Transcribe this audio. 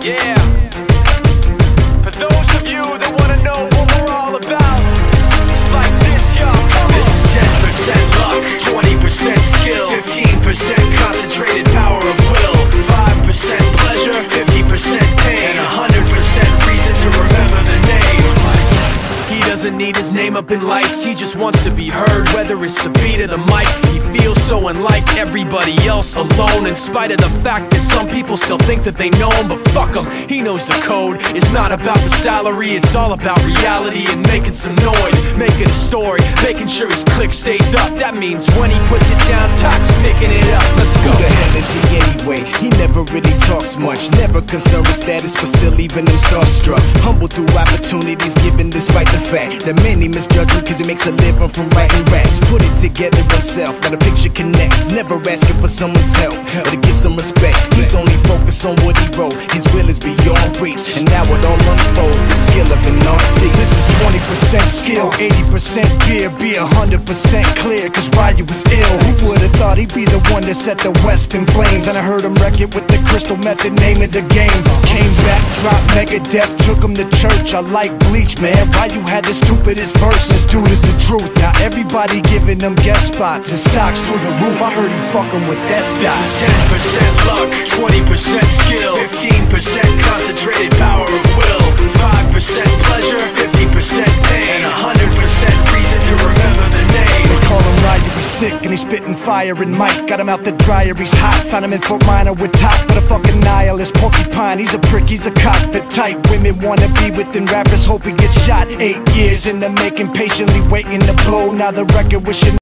Yeah. For those of you that wanna know what we're all about, it's like this, y'all. This is 10% luck, 20% skill, 15% concentrated power of will, 5% pleasure, 50% pain, and 100% reason to remember the name. He doesn't need his name up in lights, he just wants to be heard, whether it's the beat of the mic. He feels so unlike everybody else, alone, in spite of the fact that some people still think that they know him. But fuck him, he knows the code. It's not about the salary, it's all about reality and making some noise, making a story, making sure his click stays up. That means when he puts it down, Tox picking it up. Let's go. Who the hell is he anyway? He never really talks much, never concerned with status, but still leaving him starstruck. Humble through opportunities given despite the fact that many misjudge him cause he makes a living from writing raps. Put it together himself, got a picture connects, never asking for someone's help or to get some respect. He's only focused on what he wrote, his will is beyond reach, and now it all unfolds, the skill of an artist. This is 20% skill, 80% gear, be 100% clear, cause Ryu was ill. Who would've thought he'd be the one that set the West in flames? And I heard him wreck it with the Crystal Method, name of the game. Came back, dropped Megadeth, took him to church. I like Bleach, man. Ryu had the stupidest verse, this dude is the truth. Now everybody giving them guest spots and stocks through the roof. I heard he fucking with that stock. This is 10% luck, 20% skill, 15% concentrated power of will, 5% pleasure, 50% pain, and 100% reason to remember the name. They call him Ryu, he's sick and he's spitting fire. And Mike got him out the dryer, he's hot. Found him in Fort Minor with top, but a fucking nihilist. Porcupine, he's a prick, he's a cock. The type women wanna be within rappers, hope he gets shot. 8 years in the making, patiently waiting to blow. Now the record wishing